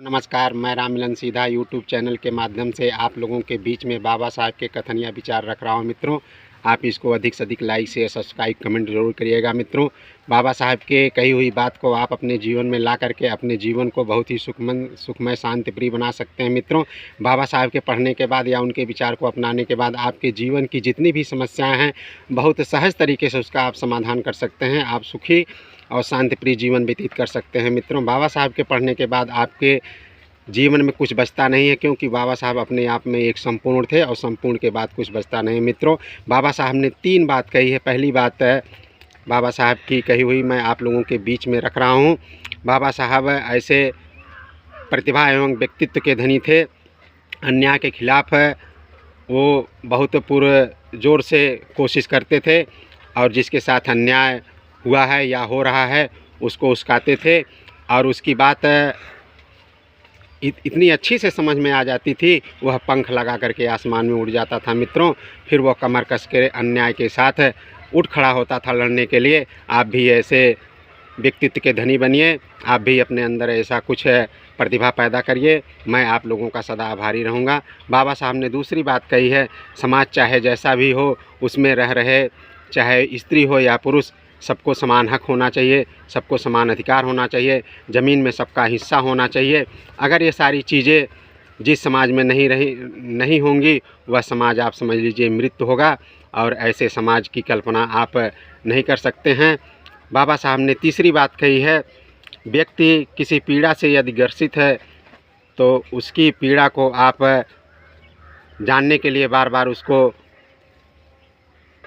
नमस्कार, मैं राममिलन सीधा यूट्यूब चैनल के माध्यम से आप लोगों के बीच में बाबा साहब के कथन या विचार रख रहा हूं। मित्रों, आप इसको अधिक से अधिक लाइक शेयर सब्सक्राइब कमेंट जरूर करिएगा। मित्रों, बाबा साहब के कही हुई बात को आप अपने जीवन में ला करके अपने जीवन को बहुत ही सुखमय शांतिप्रिय बना सकते हैं। मित्रों, बाबा साहब के पढ़ने के बाद या उनके विचार को अपनाने के बाद आपके जीवन की जितनी भी समस्याएँ हैं बहुत सहज तरीके से उसका आप समाधान कर सकते हैं। आप सुखी और शांतिप्रिय जीवन व्यतीत कर सकते हैं। मित्रों, बाबा साहब के पढ़ने के बाद आपके जीवन में कुछ बचता नहीं है, क्योंकि बाबा साहब अपने आप में एक संपूर्ण थे और संपूर्ण के बाद कुछ बचता नहीं। मित्रों, बाबा साहब ने 3 बात कही है। पहली बात है बाबा साहब की कही हुई मैं आप लोगों के बीच में रख रहा हूँ। बाबा साहब ऐसे प्रतिभा एवं व्यक्तित्व के धनी थे। अन्याय के खिलाफ वो बहुत पुरजोर से कोशिश करते थे और जिसके साथ अन्याय हुआ है या हो रहा है उसको उस्काते थे और उसकी बात इतनी अच्छी से समझ में आ जाती थी, वह पंख लगा करके आसमान में उड़ जाता था। मित्रों, फिर वह कमर कस के अन्याय के साथ उठ खड़ा होता था लड़ने के लिए। आप भी ऐसे व्यक्तित्व के धनी बनिए, आप भी अपने अंदर ऐसा कुछ प्रतिभा पैदा करिए। मैं आप लोगों का सदा आभारी रहूँगा। बाबा साहब ने दूसरी बात कही है, समाज चाहे जैसा भी हो उसमें रह रहे, चाहे स्त्री हो या पुरुष, सबको समान हक होना चाहिए, सबको समान अधिकार होना चाहिए, ज़मीन में सबका हिस्सा होना चाहिए। अगर ये सारी चीज़ें जिस समाज में नहीं होंगी वह समाज आप समझ लीजिए मृत होगा और ऐसे समाज की कल्पना आप नहीं कर सकते हैं। बाबा साहब ने तीसरी बात कही है, व्यक्ति किसी पीड़ा से यदि ग्रसित है तो उसकी पीड़ा को आप जानने के लिए बार बार उसको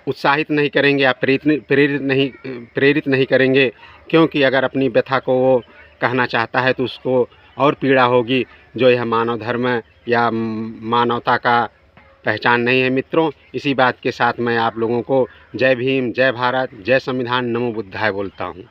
उत्साहित नहीं करेंगे या प्रेरित नहीं करेंगे, क्योंकि अगर अपनी व्यथा को वो कहना चाहता है तो उसको और पीड़ा होगी, जो यह मानव धर्म या मानवता का पहचान नहीं है। मित्रों, इसी बात के साथ मैं आप लोगों को जय भीम, जय भारत, जय संविधान, नमो बुद्धाय बोलता हूँ।